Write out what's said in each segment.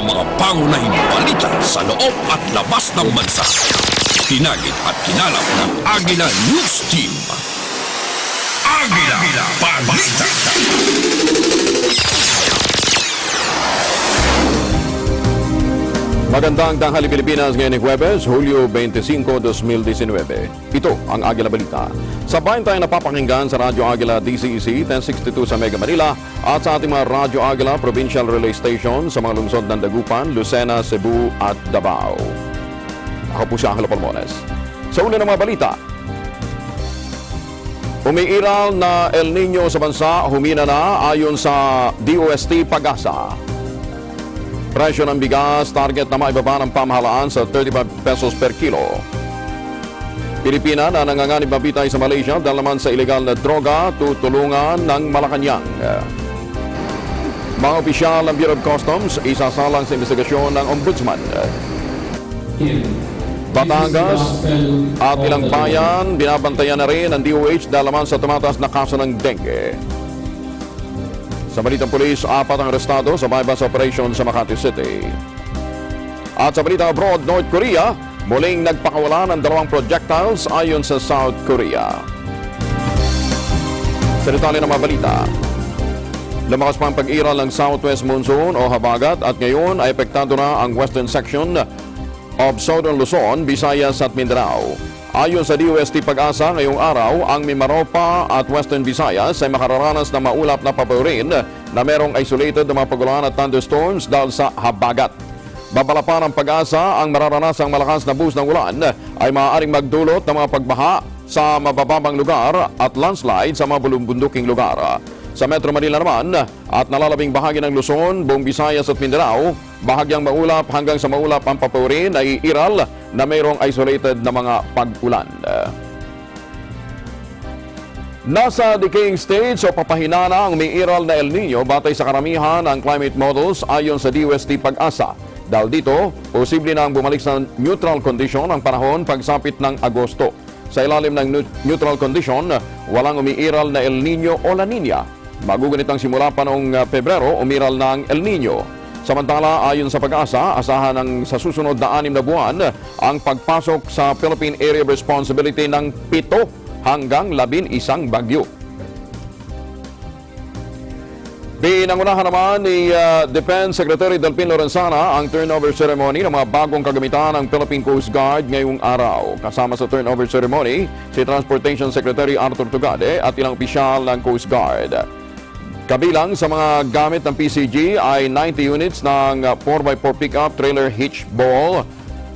ang mga pangunahing balita sa loob at labas ng bansa. Tinagit at kinalap ng Agila News Team. Agila Balita. Magandang tanghali Pilipinas, ngayon ng Huwebes, Hulyo 25, 2019. Ito ang Agila Balita. Sabayan tayo napapakinggan sa Radyo Agila DCEC 1062 sa Mega Manila at sa ating mga Radyo Agila Provincial Relay Station sa mga lungsod ng Dagupan, Lucena, Cebu at Davao. Ako po si Angelo Palmones. Sa una ng mga balita, umiiral na El Nino sa bansa, humina na ayon sa DOST Pag-asa. Presyo ng bigas, target na maibaba ng pamahalaan sa 35 pesos per kilo. Pilipina na nanganganib mabitay sa Malaysia dahil naman sa ilegal na droga, tutulungan ng Malacanang. Mga opisyal ng Bureau of Customs, isasalang sa investigasyon ng Ombudsman. Batangas at ilang bayan, binabantayan na rin ng DOH dahil naman sa tumataas na kaso ng dengue. Sa balitang pulis, 4 ang arestado sa bypass operation sa Makati City. At sa balitang abroad, North Korea, muling nagpakawala ng 2 projectiles ayon sa South Korea. Sa detalye ng mga balita, lumakas pa ang pag-iral ng southwest monsoon o habagat at ngayon ay apektado na ang western section of Southern Luzon, Visayas at Mindanao. Ayon sa DOST Pag-asa, ngayong araw, ang Mimaropa at Western Visayas ay makararanas ng maulap na papawirin na merong isolated na mga pagulan at thunderstorms dahil sa habagat. Babala pa ng Pag-asa, ang mararanasang malakas na buhos ng ulan ay maaaring magdulot ng mga pagbaha sa mabababang lugar at landslide sa mga bunduking lugar. Sa Metro Manila naman at nalalabing bahagi ng Luzon, buong Visayas at Mindanao, bahagyang maulap hanggang sa maulap ang papawirin ay iral na mayroong isolated na mga pag-ulan. Nasa decaying stage o papahina na ang umiiral na El Nino batay sa karamihan ng climate models ayon sa DOST Pag-asa. Dahil dito, posible na ang bumalik sa neutral condition ang panahon pagsapit ng Agosto. Sa ilalim ng neutral condition, walang umiiral na El Nino o La Nina. Magugunit ang simula pa noong Pebrero, umiral ng El Nino. Samantala, ayon sa Pag-asa, asahan ng sa susunod na 6 na buwan ang pagpasok sa Philippine Area of Responsibility ng 7 hanggang 11 bagyo. Pinangunahan naman ni Defense Secretary Delpin Lorenzana ang turnover ceremony ng mga bagong kagamitan ng Philippine Coast Guard ngayong araw. Kasama sa turnover ceremony, si Transportation Secretary Arthur Tugade at ilang opisyal ng Coast Guard. Kabilang sa mga gamit ng PCG ay 90 units ng 4x4 pickup trailer hitch ball,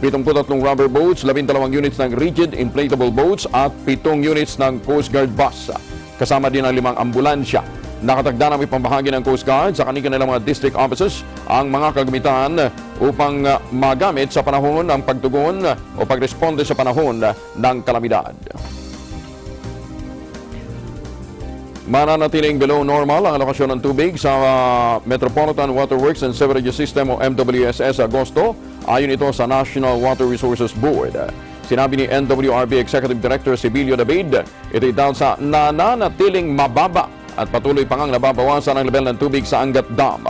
73 rubber boats, 12 units ng rigid inflatable boats at 7 units ng Coast Guard bus. Kasama din ang 5 ambulansya. Nakatagda ng ipambahagi ng Coast Guard sa kanilang mga district offices ang mga kagamitan upang magamit sa panahon ng pagtugon o pagresponde sa panahon ng kalamidad. Mananatiling below normal ang alokasyon ng tubig sa Metropolitan Waterworks and Sewerage System o MWSS sa Agosto, ayon ito sa National Water Resources Board. Sinabi ni NWRB Executive Director Sibilio David, ito'y dahil sa nananatiling mababa at patuloy pang nababawasan ang level ng tubig sa Angat Dam.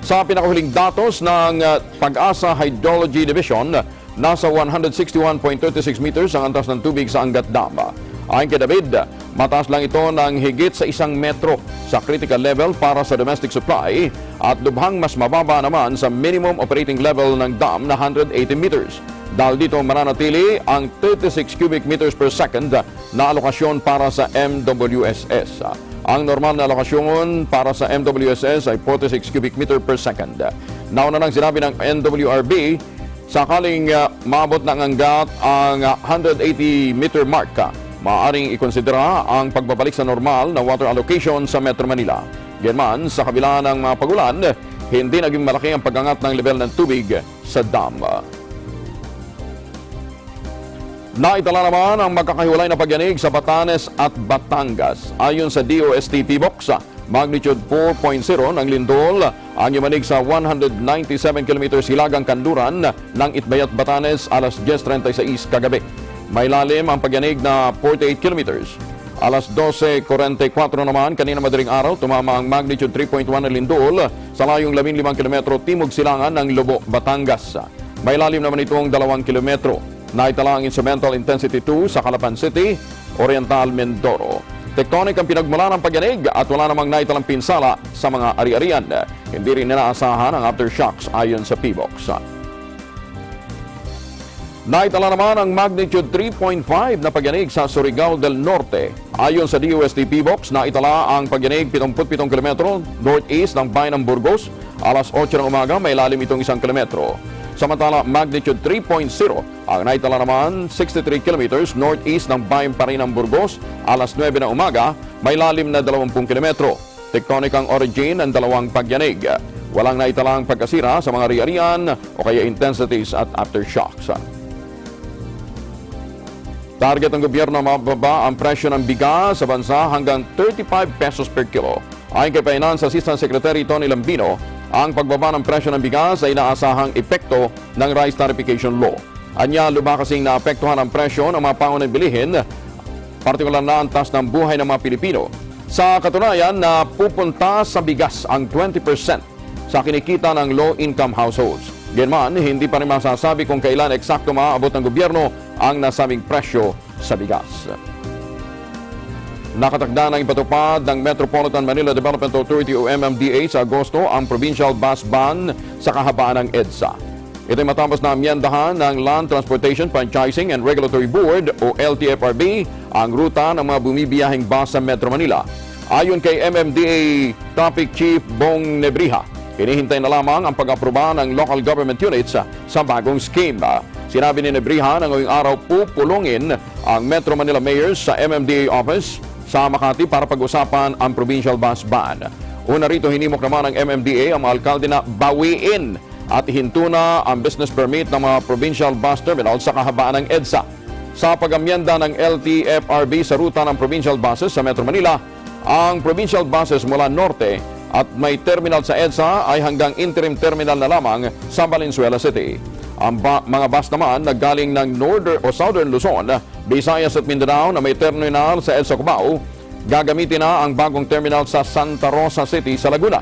Sa pinakahuling datos ng Pag-asa Hydrology Division, nasa 161.36 meters ang antas ng tubig sa Angat Dam. Ayon kay David, mataas lang ito ng higit sa 1 metro sa critical level para sa domestic supply at lubhang mas mababa naman sa minimum operating level ng dam na 180 meters. Dahil dito mananatili ang 36 cubic meters per second na alokasyon para sa MWSS. Ang normal na alokasyon para sa MWSS ay 46 cubic meter per second. Nauna nang sinabi ng NWRB, sakaling maabot ng Angat ang 180 meter mark, maaaring ikonsidera ang pagbabalik sa normal na water allocation sa Metro Manila. Ganman, sa kabila ng mga pagulan, hindi naging malaki ang pag-angat ng level ng tubig sa dam. Naitala naman ang magkakahiwalay na pagyanig sa Batanes at Batangas. Ayon sa DOST PBOX, magnitude 4.0 ng lindol ang yumanig sa 197 km hilagang kanluran ng Itbayat, Batanes alas 10:36 kagabi. May lalim ang pagyanig na 48 kilometers. Alas 12:44 naman, kanina madaling araw, tumama ang magnitude 3.1 na lindol sa layong 15 kilometro timog silangan ng Lobo, Batangas. May lalim naman itong 2 kilometro. Naitala ang instrumental intensity 2 sa Calapan City, Oriental, Mindoro. Tectonic ang pinagmula ng pagyanig at wala namang naitalang pinsala sa mga ari-arian. Hindi rin inaasahan ang aftershocks ayon sa PBOX. Naitala naman ang magnitude 3.5 na pagyanig sa Surigao del Norte. Ayon sa DOST PBOX, naitala ang pagyanig 77 km northeast ng bayan ng Burgos. Alas 8 ng umaga, may lalim itong 1 kilometro. Samantala, magnitude 3.0 ang naitala naman 63 km northeast ng bayan pa rin ng Burgos. Alas 9 ng umaga, may lalim na 20 km. Tectonic ang origin ng dalawang pagyanig. Walang naitalang pagkasira sa mga ari-arian o kaya intensities at aftershocks. Target ng gobyerno mababa ang presyo ng bigas sa bansa hanggang 35 pesos per kilo. Ayon kay Finance Assistant Secretary Tony Lambino, ang pagbaba ng presyo ng bigas ay inaasahang epekto ng Rice Tarification Law. Anya, lumakasing naapektuhan ang presyo ng mga pangunahing bilihin, partikular na ang taas ng buhay ng mga Pilipino. Sa katunayan, na pupunta sa bigas ang 20% sa kinikita ng low-income households. Gayunman, hindi pa rin masasabi kung kailan eksakto maaabot ng gobyerno ang nasabing presyo sa bigas. Nakatakda ng ipatupad ng Metropolitan Manila Development Authority o MMDA sa Agosto ang Provincial Bus Ban sa kahabaan ng EDSA. Ito ay matapos na amyendahan ng Land Transportation, Franchising and Regulatory Board o LTFRB ang ruta ng mga bumibiyahing bus sa Metro Manila. Ayon kay MMDA Traffic Chief Bong Nebriha, hinihintay na lamang ang pag-aproba ng local government units sa bagong scheme. Sinabi ni Nebriha na ngayong araw pupulungin ang Metro Manila Mayors sa MMDA office sa Makati para pag-usapan ang provincial bus ban. Una rito, hinimok naman ng MMDA ang mga alkalde na bawiin at hinto na ang business permit ng mga provincial bus terminal sa kahabaan ng EDSA. Sa pag-amyenda ng LTFRB sa ruta ng provincial buses sa Metro Manila, ang provincial buses mula norte at may terminal sa EDSA ay hanggang interim terminal na lamang sa Valenzuela City. Ang mga bus naman na galing ng Northern o Southern Luzon, Visayas at Mindanao na may terminal sa EDSA Cubao, gagamitin na ang bagong terminal sa Santa Rosa City sa Laguna.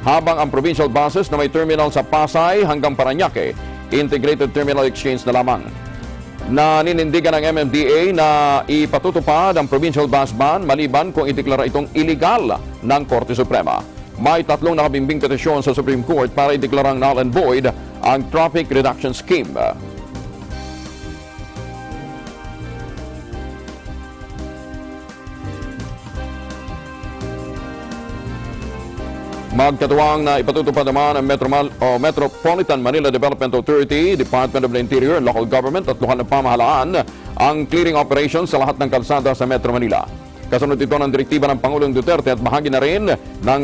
Habang ang provincial buses na may terminal sa Pasay hanggang Parañaque, integrated terminal exchange na lamang. Naninindigan ng MMDA na ipatutupad ang provincial bus ban maliban kung ideklara itong illegal ng Korte Suprema. May 3 nakabimbing petisyon sa Supreme Court para ideklarang null and void ang traffic reduction scheme. Magkatuwang na ipatutupad naman ang Metropolitan Manila Development Authority, Department of the Interior, Local Government at lokal na pamahalaan ang clearing operation sa lahat ng kalsada sa Metro Manila. Kasunod ito ng direktiba ng Pangulong Duterte at bahagi na rin ng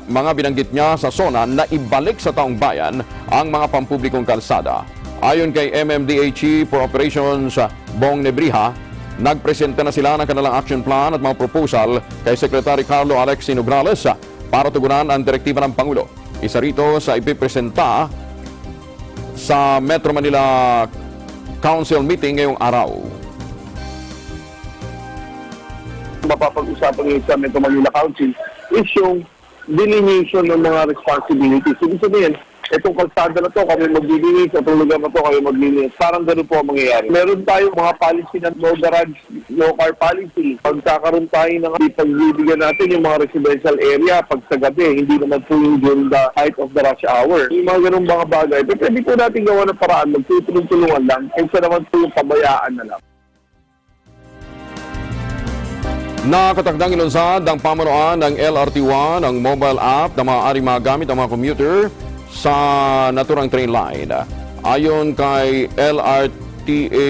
mga binanggit niya sa SONA na ibalik sa taong bayan ang mga pampublikong kalsada. Ayon kay MMDA Chief for Operations Bong Nebriha, nagpresenta na sila ng kanilang action plan at mga proposal kay Secretary Carlo Alexi Nograles para tugunan ang direktiba ng Pangulo. Isa rito sa ipipresenta sa Metro Manila Council meeting ngayong araw. Mapapag-usapan ngayon sa Metro Manila Council is yung delineation ng mga responsibilities. Ibig sabihin, itong kalsada na to, kami maglilinis, itong lugar na to, kami maglilinis. Parang ganun po ang mangyayari. Meron tayong mga policy na no garage, no car policy. Pagkakaroon tayo ng pagbibigyan natin yung mga residential area pag sa gabi, hindi naman po yung during the height of the rush hour. Yung mga ganung mga bagay. Pero pwede po natin gawa ng paraan, magtutulong-tulungan lang, kaysa naman po yung pabayaan na lang. Nakatakdang ilunsad ang pamunuan ng LRT1 ang mobile app na maaaring magamit ang mga commuter sa naturang train line. Ayon kay LRTA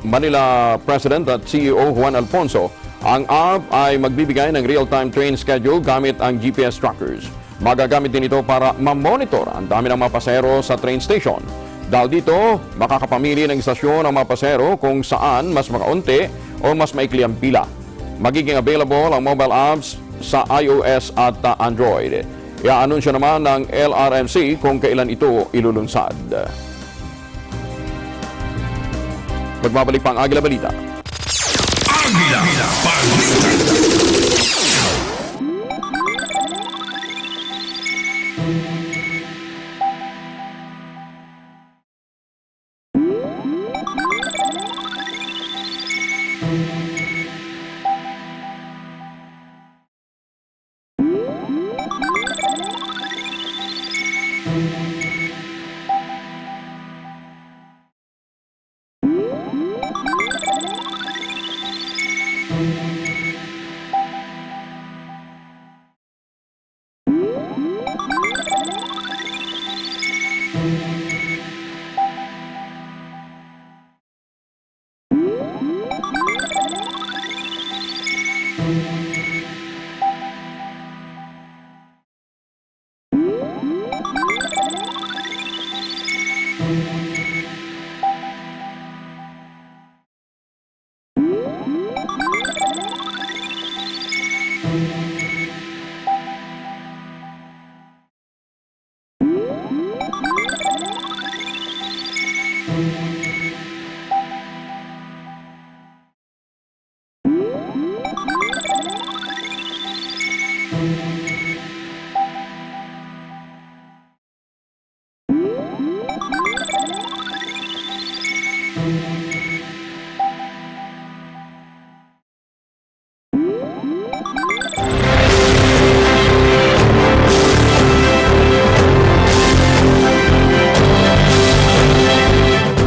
Manila President at CEO Juan Alfonso, ang app ay magbibigay ng real-time train schedule gamit ang GPS trackers. Magagamit din ito para ma-monitor ang dami ng mga pasahero sa train station. Dahil dito, makakapamili ng istasyon ang mga pasahero kung saan mas makaunti o mas maikli ang pila. Magiging available ang mobile apps sa iOS at Android. Iaanunsyo naman ng LRMC kung kailan ito ilulunsad. Magbabalik pa ang Agila Balita. Agila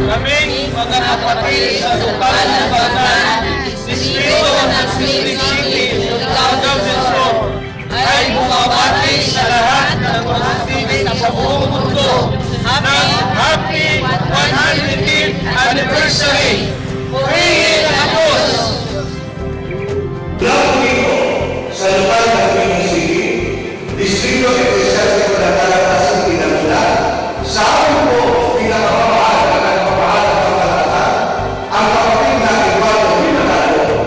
Kaming mga kapatid sa lokal na bayan, distrito ng Seismic City, Tugao ay bumabati sa lahat ng mga tinig sa buong mundo ng Happy 150th Anniversary! Purihin ang Diyos! Sa lokal na Seismic City, distrito ng Seismic na Kalatasan Pinagula, sa akin po, pinakamamahal na nagpapahal ng pagkalatan, ang kapatid na Eduardo Pinagalo.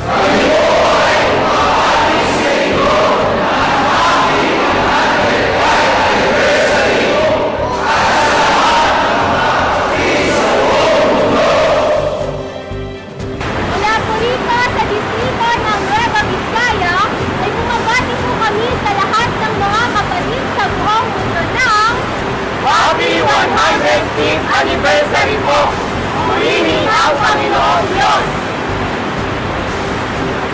Kami po ay mamahali sa inyo na Happy 105th Anniversary at sa lahat ng mga kapatid sa buong mundo. Mula po rito sa distrito ng Nueva Vizcaya ay bumabati po kami sa lahat ng mga kapatid sa buong mundo ng Happy 150th Anniversary po! Purihin ang Panginoong Diyos!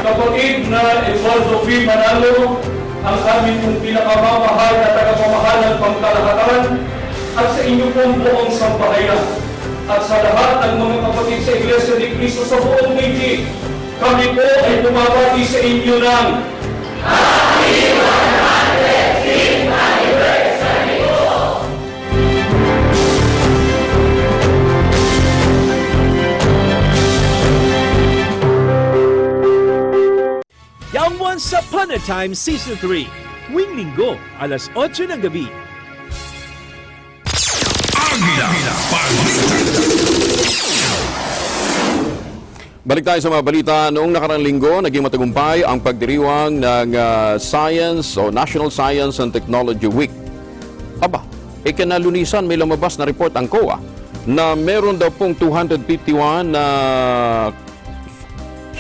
Kapatid na Eduardo P. Manalo, ang aming pong pinakamamahal na tagapamahalang pangkalahatan at sa inyo pong buong sambahayan. At sa lahat ng mga kapatid sa Iglesia ni Cristo sa buong daigdig, kami po ay bumabati sa inyo ng Happy 105th Anniversary po! Young Once Upon a Time Season 3, tuwing linggo, alas 8 ng gabi. Agila, Balita. Balik tayo sa mga balita. Noong nakarang linggo, naging matagumpay ang pagdiriwang ng Science o National Science and Technology Week. Aba, ikinalunisan may lumabas na report ang COA na meron daw pong 251 na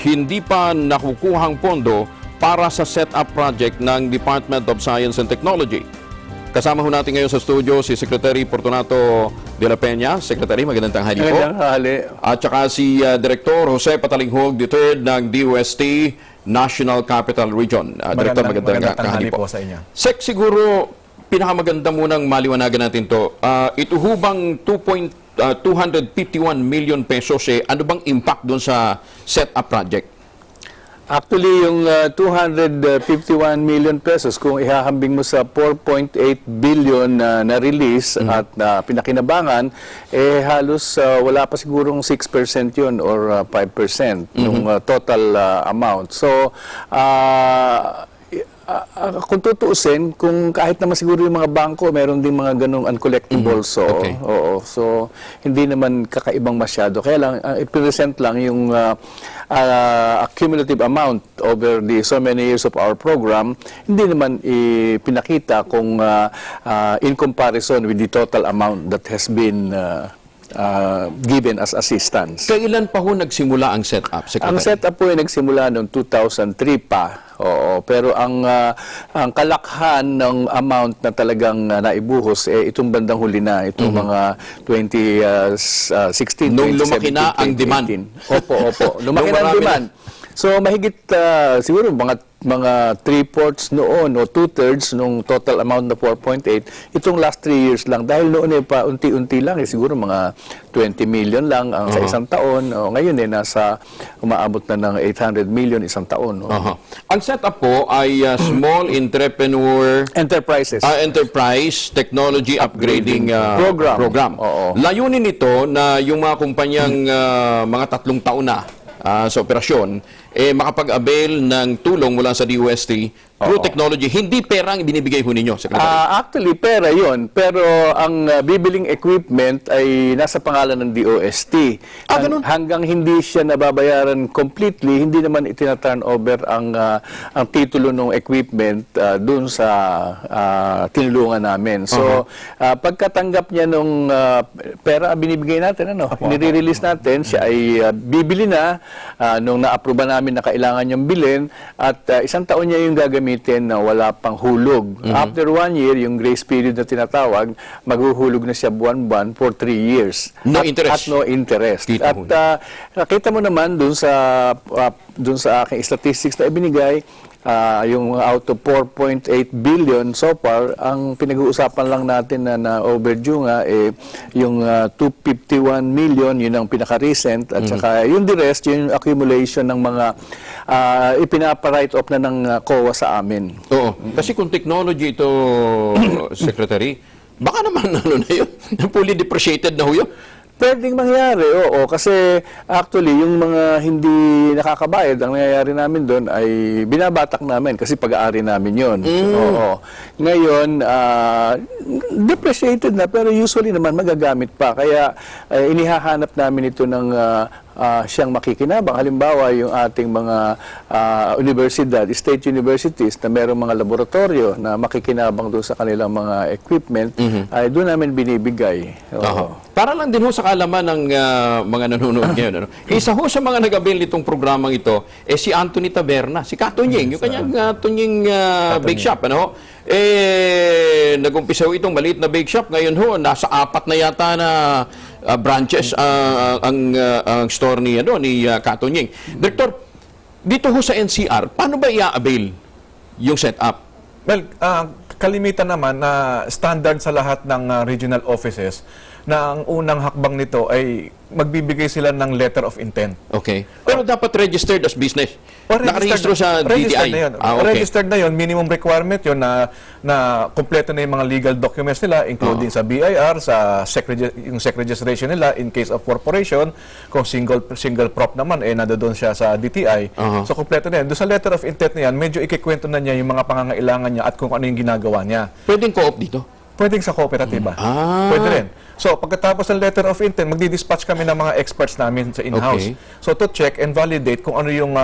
hindi pa nakukuhang pondo para sa set-up project ng Department of Science and Technology. Kasama ho natin ngayon sa studio si Secretary Fortunato de la Peña. Secretary, magandang tanghali po. Magandang tanghali. At saka si Director Jose Patalinghog III ng DOST National Capital Region. Director, magandang tanghali po sa inyo. Sec, siguro pinakamaganda munang maliwanagan natin to. Ito hubang 251 million pesos, ano bang impact doon sa set-up project? Actually, yung 251 million pesos, kung ihahambing mo sa 4.8 billion na release at pinakinabangan, halos wala pa sigurong 6% yun or 5% yung total amount. So, kung tutuusin, kung kahit naman siguro yung mga bangko, meron din mga ganong uncollectibles. So, Okay. oo. So, hindi naman kakaibang masyado. Kaya lang, i-present lang yung cumulative amount over the so many years of our program, hindi naman ipinakita kung in comparison with the total amount that has been given as assistance. Kailan pa ho nagsimula ang setup, Secretary? Ang setup po ay nagsimula noong 2003 pa. Oo, pero ang kalakhan ng amount na talagang naibuhos itong bandang huli na, itong mga 2016, Nung 2017, lumaki na ang 2018. demand. Opo. Lumaki Nung na ang marami demand. So mahigit siguro mga 3/4 noon o 2/3 nung total amount na 4.8 itong last 3 years lang dahil noon pa unti-unti lang siguro mga 20 million lang ang sa isang taon. Ngayon nasa umaabot na ng 800 million isang taon. Ang setup po ay Small Entrepreneur Enterprises. Enterprise Technology Upgrading Program. Oo. Layunin nito na yung mga kumpanyang mga 3 taon na sa operasyon makapag-avail ng tulong mula sa DOST through technology. Hindi perang binibigay ho ninyo, Secretary? Actually, pera yon. Pero ang bibiling equipment ay nasa pangalan ng DOST. Ganun? Hanggang hindi siya nababayaran completely, hindi naman itina-turn over ang titulo ng equipment dun sa tinulungan namin. So, pagkatanggap niya nung pera binibigay natin, nire-release natin, siya ay bibili na nung na-aproba namin na kailangan niyang bilhin at isang taon niya yung gagamitin na wala pang hulog. After 1 year, yung grace period na tinatawag, maghuhulog na siya buwan-buwan for 3 years. No interest. At no interest. Kita Nakita mo naman dun sa aking statistics na ibinigay, yung out of 4.8 billion so far, ang pinag-uusapan lang natin na overdue nga, yung 251 million, yun ang pinaka-recent, at saka yung the rest, yung accumulation ng mga ipinapa-write off na ng COA sa amin. Oo. Kasi kung technology ito, Secretary, baka naman na yun, fully depreciated na ho yun. Pwedeng mangyari, oo. Kasi actually, yung mga hindi nakakabayad, ang nangyayari namin doon ay binabatak namin kasi pag-aari namin yun. Oo. Ngayon, depreciated na pero usually naman magagamit pa. Kaya inihahanap namin ito ng siyang makikinabang. Halimbawa, yung ating mga universidad, state universities na mayroong mga laboratorio na makikinabang doon sa kanilang mga equipment, ay doon namin binibigay. Para lang din ho sa kaalaman ng mga nanonood ngayon. Isa ho sa mga nag-avail nitong programang ito, si Anthony Taberna, si Katunying, yung kanyang Tunying bake shop. Nag-umpisa ho itong maliit na bake shop. Ngayon ho, nasa 4 na yata na branches ang store ni Katunying. Director, dito ho sa NCR, paano ba i-avail yung setup? Well, kalimitan naman na standard sa lahat ng regional offices na ang unang hakbang nito ay magbibigay sila ng letter of intent. Okay. Pero dapat registered as business. O, Nakarehistro sa registered DTI. na yun. Okay. Registered na yun. Minimum requirement yun na kompleto na yung mga legal documents nila, including sa BIR, sa yung SEC registration nila in case of corporation. Kung single prop naman, nandoon siya sa DTI. So, kompleto na yun. Doon sa letter of intent na yan, medyo ikikwento na niya yung mga pangangailangan niya at kung ano yung ginagawa niya. Pwedeng co-op dito? Pwedeng sa kooperatiba. Pwede rin. So, pagkatapos ng letter of intent, magdi-dispatch kami ng mga experts namin sa in-house. Okay. So, to check and validate kung ano yung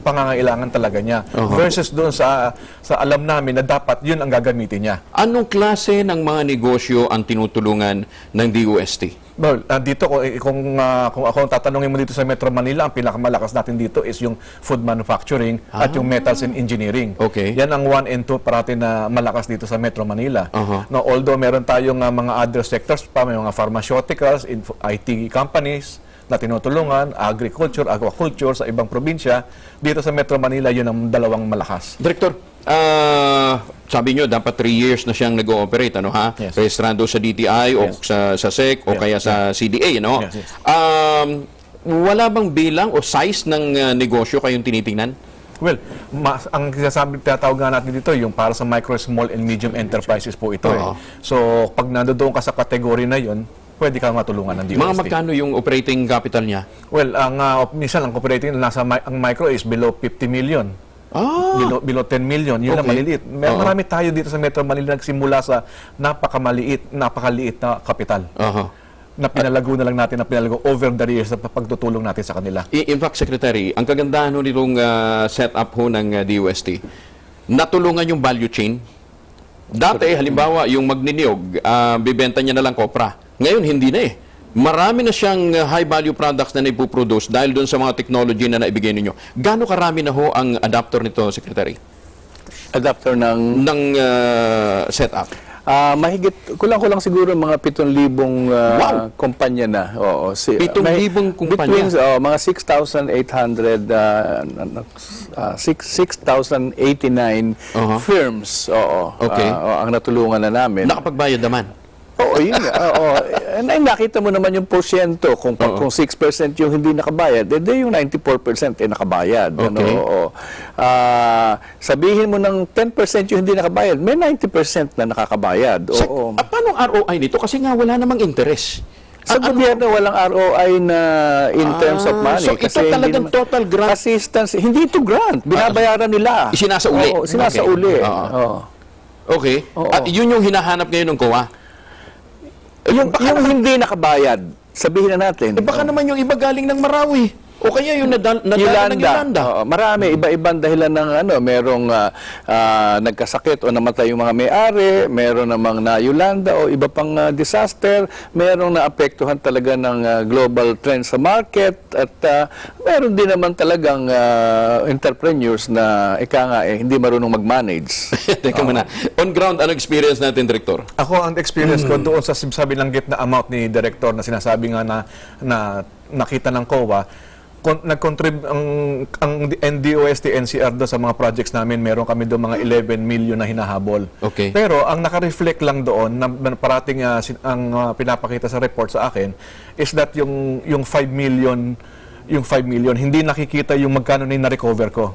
pangangailangan talaga niya. Versus doon sa alam namin na dapat yun ang gagamitin niya. Anong klase ng mga negosyo ang tinutulungan ng DOST? Well, dito, kung ako tatanungin mo dito sa Metro Manila, ang pinakamalakas natin dito is yung food manufacturing at yung metals and engineering. Okay. Yan ang 1 and 2 parati na malakas dito sa Metro Manila. No, although meron tayong mga other sectors pa, may mga pharmaceuticals, IT companies na tinutulungan, agriculture, aquaculture sa ibang probinsya. Dito sa Metro Manila, yun ang dalawang malakas. Director, sabi nyo, dapat 3 years na siyang nag-ooperate, Yes. Rehistrado sa DTI o sa SEC o kaya sa CDA, Yes, yes. Wala bang bilang o size ng negosyo kayong tinitingnan? Well, ang tinatawag nga natin dito, yung para sa micro, small, and medium enterprises po ito. So, pag nandoon ka sa kategory na yun, pwede kang matulungan ng DOST. Mga magkano yung operating capital niya? Well, minsan ang operating, ang micro is below 50 million. Below 10 million. Yun ang maliliit. Marami tayo dito sa Metro Manila nagsimula sa napakaliit na kapital. Na pinalago na lang natin, over the years na pagtutulong natin sa kanila. In fact, Secretary, ang kagandahan nitong setup ng DOST, natulungan yung value chain. Dati, halimbawa, yung magniniyog, bibenta niya na lang kopra. Ngayon, hindi na marami na siyang high-value products na naipuproduce dahil doon sa mga technology na naibigay ninyo. Gaano karami na ho ang adapter nito, Secretary? Adapter ng Setup? mahigit, kulang-kulang siguro mga 7,000 Wow! kumpanya na. Oo, 7,000 kumpanya? Between mga 6,800, 6,089 firms Okay. ang natulungan na namin. Nakapagbayad naman? Oo, yun nga. Oo. Nakita mo naman yung porsyento. Kung 6% yung hindi nakabayad, yung 94% nakabayad. Okay. Oo. Sabihin mo ng 10% yung hindi nakabayad, may 90% na nakakabayad. Oo. Paano ang ROI nito? Kasi nga wala namang interest. Sa gobyerno, walang ROI na in terms of money. So ito talagang total grant? Assistance. Hindi ito grant. Binabayaran nila. Isinasauli? Oo, sinasauli. Okay. Oo. Okay. Oo. At yun yung hinahanap ngayon ng COA? Yung hindi nakabayad, sabihin na natin. Baka naman yung iba galing ng Marawi. O kaya yung nadala ng Yolanda. Oo, marami, iba-ibang dahilan ng merong nagkasakit o namatay yung mga may-ari, meron namang na Yolanda o iba pang disaster, merong naapektuhan talaga ng global trend sa market, at meron din naman talagang entrepreneurs na hindi marunong mag-manage. Teka muna. On ground, ano experience natin, Director? Ako, ang experience ko doon sa sabi lang na amount ni Director na sinasabi nga na nakita ng COA, nag-contribute ang NDOST, NCR doon sa mga projects namin, meron kami doon mga 11 million na hinahabol. Okay. Pero ang naka-reflect lang doon, na parating ang pinapakita sa report sa akin, is that yung 5 million, hindi nakikita yung magkano na yung na-recover ko.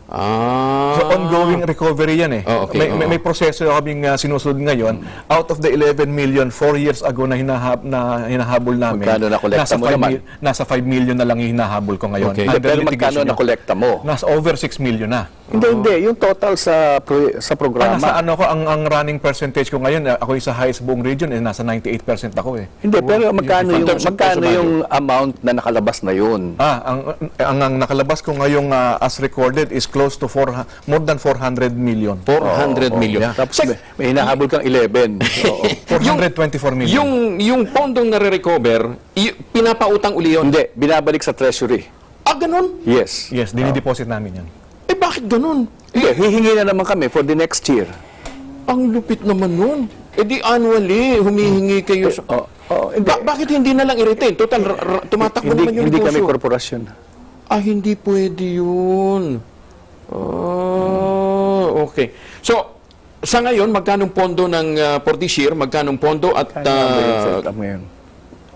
So ongoing recovery yan eh. May proseso kaming sinusunod ngayon. Out of the 11 million, 4 years ago na hinahabol namin, magkano na-kolekta mo naman? Nasa 5 million na lang yung hinahabol ko ngayon. Okay. Pero magkano na-kolekta mo? Nasa over 6 million na. Hindi. Yung total sa programa. Nasa ang running percentage ko ngayon, ako yung sa highest buong region, nasa 98% ako eh. Hindi, pero magkano yung amount na nakalabas na yun? Ang nakalabas ko ngayong as recorded is close to more than 400 million. 400 million. Yeah. Tapos may hinahabol kang 11. 424 million. Yung pondong nare-recover, pinapautang uli yun? Hindi, binabalik sa treasury. Ganun? Yes. Yes, dinideposit namin yan. Bakit ganun? Hindi, hihingi na naman kami for the next year. Ang lupit naman nun. Di annually, humihingi kayo sa... Bakit hindi na lang i-retain? Total, tumatakbo naman yung Hindi negosyo. kami korporasyon. Hindi pwede yun. Okay. So, sa ngayon, magkanong pondo for this year? Magkanong pondo at...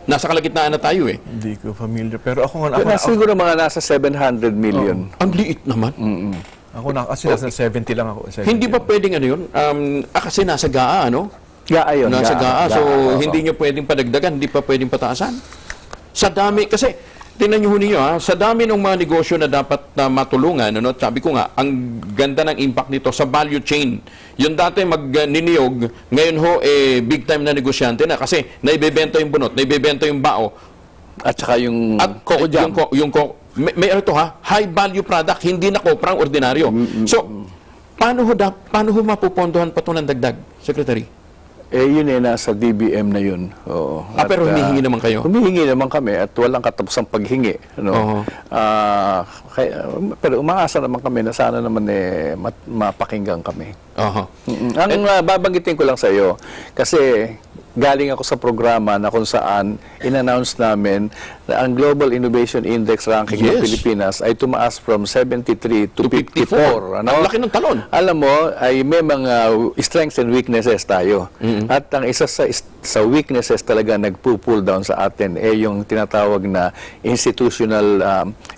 nasa kalagitnaan na tayo eh. Hindi ko familiar. Pero ako siguro mga nasa 700 million. Ang liit naman. Kasi nasa 70 lang ako. 70 Hindi ba pwedeng ano yun? Kasi nasa GAA, ano? GAA yun. Nasa GAA. So, hindi nyo pwedeng padagdagan, hindi pa pwedeng pataasan. Sa dami, kasi, tingnan nyo ninyo, sa dami ng mga negosyo na dapat matulungan, sabi ko nga, ang ganda ng impact nito sa value chain. Yung dati magniniyog, ngayon big time na negosyante na kasi naibebenta yung bunot, naibebenta yung bao. At saka yung coco jam. May high value product, hindi na koprang ordinaryo. So, paano ho mapupondohan pa ito ng dagdag, Secretary? Yun nasa DBM na yun. Oo. Pero humihingi naman kayo? Humihingi naman kami at walang katapusang paghingi. Pero umaasa naman kami na sana naman mapakinggan kami. Ang babanggitin ko lang sa iyo, kasi galing ako sa programa na kung saan in-announce namin na ang Global Innovation Index ranking ng Pilipinas ay tumaas from 73 to 54. Ang laki ng talon. Alam mo, ay may mga strengths and weaknesses tayo. At ang isa sa weaknesses talaga nagpo-pull down sa atin yung tinatawag na institutional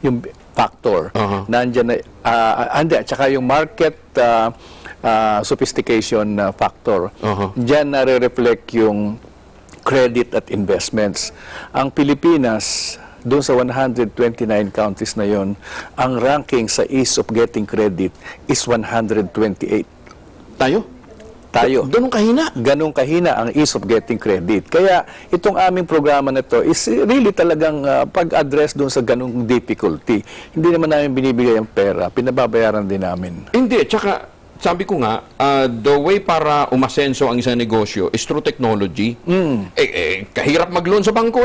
yung factor. Nandiyan na at saka yung market sophistication factor. Diyan nare-reflect yung credit at investments. Ang Pilipinas, doon sa 129 countries na yon, ang ranking sa ease of getting credit is 128. Tayo? Ganun kahina? Ganun kahina ang ease of getting credit. Kaya itong aming programa na to is really talagang pag-address doon sa ganung difficulty. Hindi naman namin binibigay ang pera, pinababayaran din namin. Hindi, tsaka sabi ko nga, the way para umasenso ang isang negosyo is through technology. Kahirap mag-loan sa bangko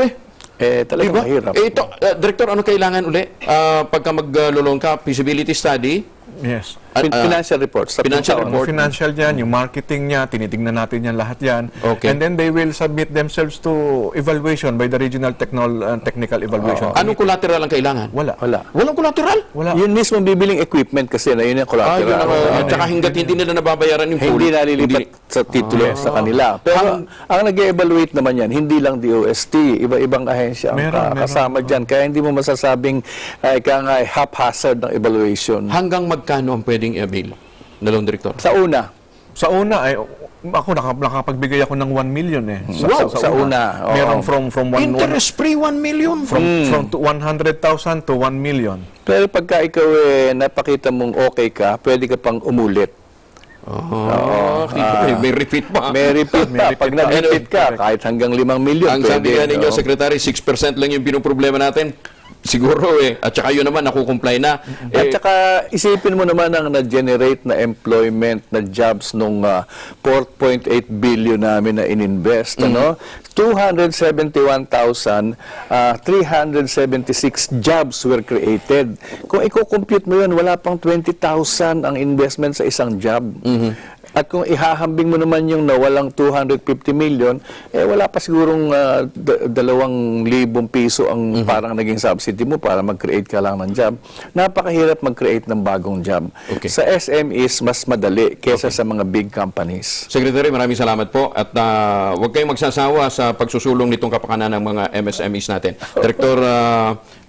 Talagang mahirap. Ito, Director, ano kailangan uli? Pagka mag-loan ka, feasibility study, Yes. Financial reports. Financial report. Financial yan, yung marketing niya, tinitingnan natin yan lahat yan. Okay. And then they will submit themselves to evaluation by the regional technical evaluation. Anong collateral ang kailangan? Wala. Walang collateral? Wala. Yun mismo bibiling equipment kasi na yun yung collateral. Tsaka hinggat hindi nila nababayaran yung full. Hindi nalilipat sa titulo sa kanila. Pero ang nag-evaluate naman yan, hindi lang DOST, iba-ibang ahensya ang Meron. kasama dyan. Kaya hindi mo masasabing haphazard ng evaluation. Hanggang magkano ang pwedeng i-avail na loan director? Sa una, Ay, ako nakapagbigay ako ng 1 million Sa una. Oo. Meron from Interest-free 1 million? from 100,000 to 1 million. pero pagka ikaw napakita mong okay ka, pwede ka pang umulit. May repeat pa. May repeat pa. Pag nag-repeat ka, kahit hanggang 5 million, Ang sabi nga ninyo, Secretary, 6% lang yung pinoproblema natin. Siguro At saka yun naman, nakukomply na. At saka isipin mo naman ang na-generate na employment na jobs nung 4.8 billion namin na ininvest. 271,376 jobs were created. Kung i-compute mo yun, wala pang 20,000 ang investment sa isang job. At kung ihahambing mo naman yung nawalang 250 million, wala pa sigurong 2,000 piso ang parang naging subsidy mo para mag-create ka lang ng job. Napakahirap mag-create ng bagong job. Okay. Sa SMEs, mas madali kesa sa mga big companies. Secretary, maraming salamat po. At huwag kayong magsasawa sa pagsusulong nitong kapakanan ng mga MSMEs natin. Director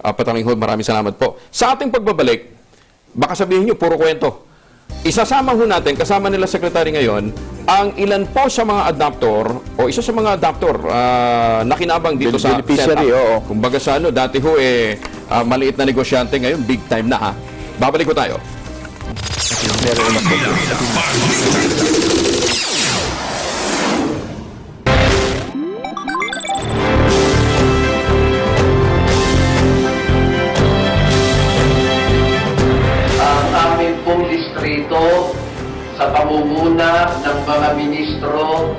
Patalinghod, maraming salamat po. Sa ating pagbabalik, baka sabihin nyo, puro kwento. Isasama ho natin, kasama nila Secretary ngayon, ang ilan po sa mga adaptor, o isa sa mga adaptor nakinabang dito sa beneficiary, setup. Kumbaga sa dati ho maliit na negosyante, ngayon big time na Babalik ko tayo. Amin pong distrito sa pamumuna ng mga ministro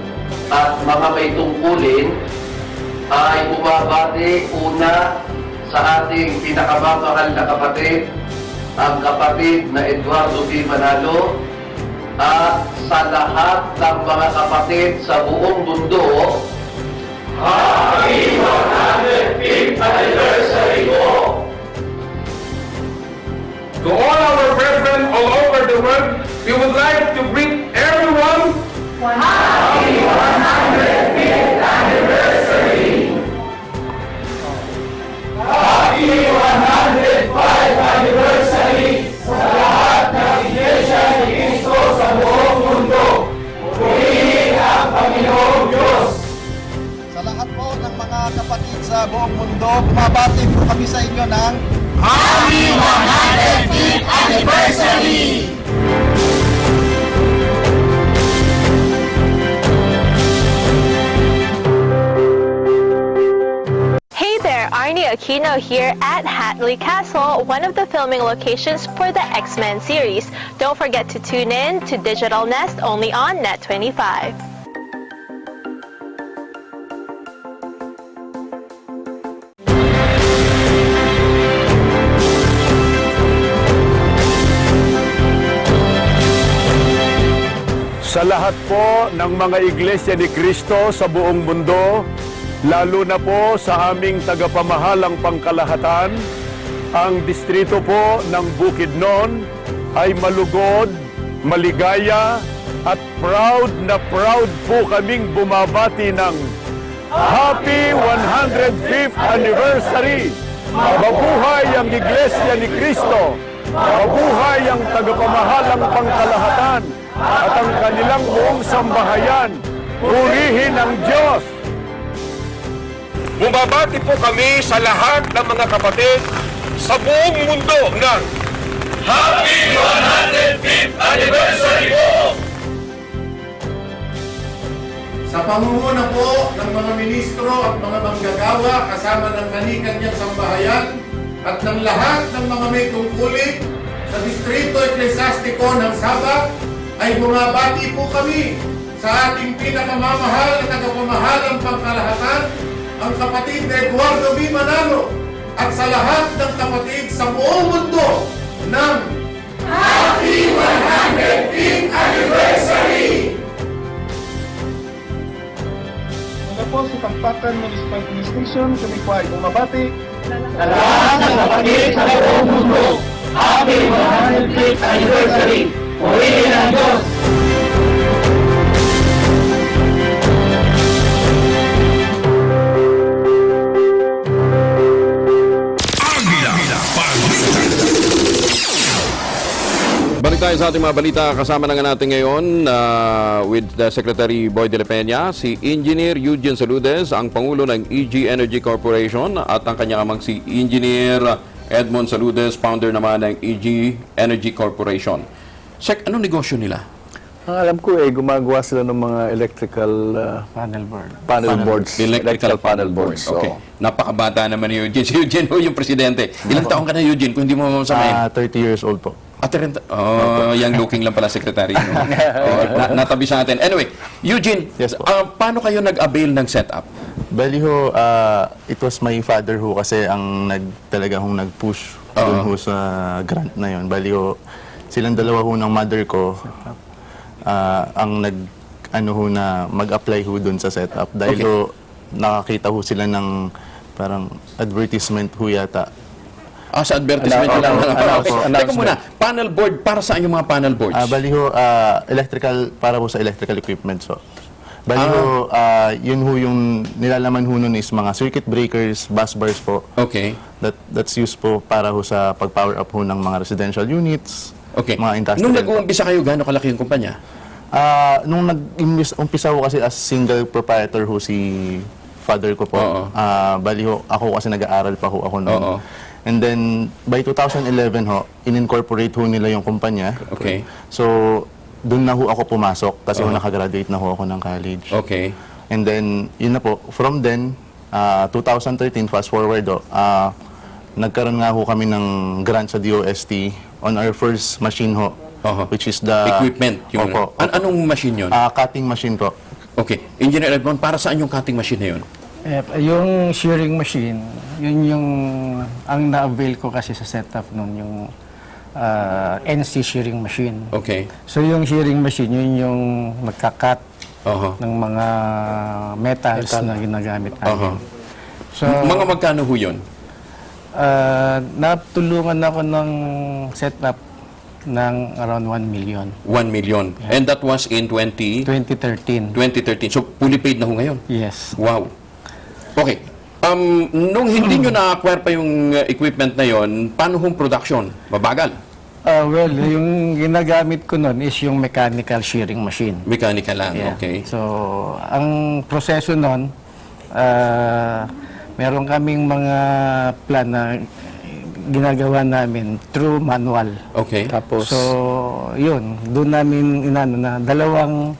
at mga may tungkulin ay bumabati una sa ating pinakamamahal na kapatid, ang kapatid na Eduardo P. Manalo, at sa lahat ng mga kapatid sa buong mundo. Happy 105th anniversary po! To all our brethren all over the world, we would like to greet everyone. Happy 105th anniversary! Happy 105th anniversary sa lahat ng Iglesia ni Cristo sa buong mundo. Purihin ang Panginoong Diyos. Sa lahat po ng mga kapatid sa buong mundo, bumabati po kami sa inyo ng Happy 105th anniversary! Hey there, Arnie Aquino here at Hatley Castle, one of the filming locations for the X-Men series. Don't forget to tune in to Digital Nest only on Net25. Sa lahat po ng mga iglesia ni Cristo sa buong mundo, lalo na po sa aming tagapamahalang pangkalahatan, ang distrito po ng Bukidnon ay malugod, maligaya at proud na proud po kaming bumabati ng Happy 105th Anniversary! Mabuhay ang Iglesia ni Cristo! Mabuhay ang tagapamahalang pangkalahatan at ang kanilang buong sambahayan! Purihin ang Diyos! Bumabati po kami sa lahat ng mga kapatid sa buong mundo ng Happy 105th Anniversary po! Sa pamumuno po ng mga ministro at mga manggagawa kasama ng kani-kanyang sambahayan at ng lahat ng mga may tungkulin sa Distrito Eklesiastiko ng Sabak, ay bumabati po kami sa ating pinakamamahal na tagapamahalang pangkalahatan, ang kapatid na Eduardo B. Manalo, at sa lahat ng kapatid sa buong mundo ng Happy 105th Anniversary! Mula po sa Tampatan Municipal Police Station, kami po ay bumabati. Sa lahat ng kapatid sa buong mundo, Happy 105th Anniversary! Purihin ang Diyos! Agila, Balita. Balik tayo sa ating mga balita. Kasama na nga natin ngayon with the Secretary Boy de la Peña, si Engineer Eugene Saludes, ang Pangulo ng EG Energy Corporation, at ang kanyang amang si Engineer Edmond Saludes, founder naman ng EG Energy Corporation. Sek, anong negosyo nila? Ang alam ko gumagawa sila ng mga electrical panel boards. Electrical panel boards. Okay. Napakabata naman ni Eugene. Si Eugene ho yung presidente. Ilang taong ka na, Eugene, kung hindi mo masamahin? 30 years old po. Young looking lang pala, Secretary. No? Natabi sa atin. Anyway, Eugene, Yes, po. Paano kayo nag-avail ng setup? Bali ho, it was my father ho kasi ang talaga hong nag-push doon ho sa grant na yon. Bali ho, silang dalawa ho ng mother ko ang na mag-apply ho doon sa setup. Dahil Okay. ho, nakakita ho sila ng parang advertisement ho yata. Sa advertisement lang. Teka announcement. muna, panel board, para saan yung mga panel boards? Bali ho, electrical, para ho sa electrical equipment. So, bali ho, yun ho yung nilalaman ho nun is mga circuit breakers, bus bars po. Okay. That's used po para ho sa pag-power up ho ng mga residential units, Okay. mga industrial. Nung nag-uumpisa kayo, gaano kalaki yung kumpanya? Nung nag-umpisa ho kasi as single proprietor ho si father ko po. Oo. Bali ho, ako kasi nag-aaral pa ho ako noon. Oo. And then, by 2011 ho, in-incorporate ho nila yung kumpanya. Okay. So, doon na ho ako pumasok kasi ho nakagraduate na ho ako ng college. Okay. And then, yun na po. From then, 2013, fast forward ho, nagkaroon nga ho kami ng grant sa DOST on our first machine ho, which is the... Equipment. Yung, Opo. anong machine yun? Cutting machine po. Okay. Engineer Edmond, para saan yung cutting machine na yun? Yung shearing machine, yun yung ang na-avail ko kasi sa setup nun, yung NC shearing machine. Okay. So yung shearing machine, yun yung magkakat ng mga metals na ginagamit natin. So, mga magkano ho yun? Natulungan ako ng setup ng around 1 million. 1 million. And that was in 2013. 2013. So, fully paid na ho ngayon? Yes. Wow. Okay. Nung hindi nyo na-acquire pa yung equipment na yon, paano hong production? Mabagal? Well, yung ginagamit ko nun is yung mechanical shearing machine. Mechanical lang, Yeah. okay. So, ang proseso nun, meron kaming mga plan na ginagawa namin through manual. Okay. Tapos, So, yun, doon namin na dalawang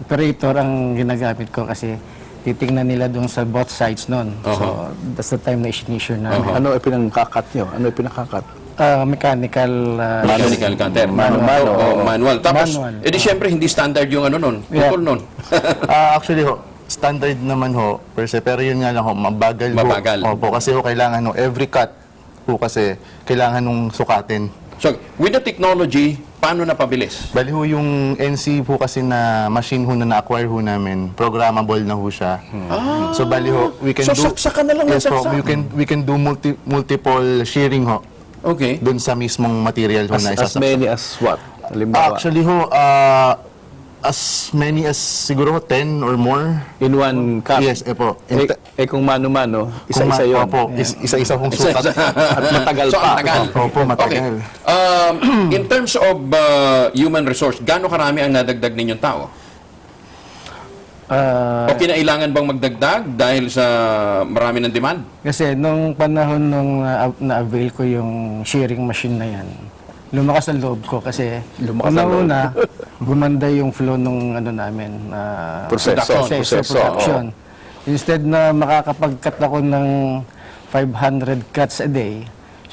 operator ang ginagamit ko kasi titingnan nila doon sa both sides nun. So, that's the time na isinissure namin. ano pinangkakat nyo? Ano pinakakat? Mechanical Mechanical cutter. Manual. Tapos, Manual. edi syempre, hindi standard yung ano nun. Yeah. Pukol nun. Actually ho, standard naman ho, per se, pero yun nga lang ho, mabagal ho. Mabagal. Opo, kasi ho, kailangan ho, every cut ho kasi, kailangan nung sukatin. So, with the technology, paano napabilis? Bali ho, yung NC po kasi na machine ho na na-acquire ho namin, programmable na ho siya. So, bali ho, we can So, do... saksakan na lang Yes ng po, saksak. we can do multiple shearing ho, Okay. dun sa mismong material ho na As isasaksak. many as what? Halimbawa, Actually ho, as many as siguro 10 or more. in one cup. Yes, po. Kung mano-mano, isa-isa yun. Opo, isa-isa kong sukat. At matagal So, pa. ang tagal. Opo, matagal. Okay. In terms of human resource, gaano karami ang nadagdag ninyong tao? O kinailangan bang magdagdag dahil sa marami ng demand? Kasi nung panahon nung na-avail ko yung shearing machine na yan, lumakas ang loob ko kasi una gumanda yung flow nung ano namin, production. Instead na makakapag-cut ako ng 500 cuts a day,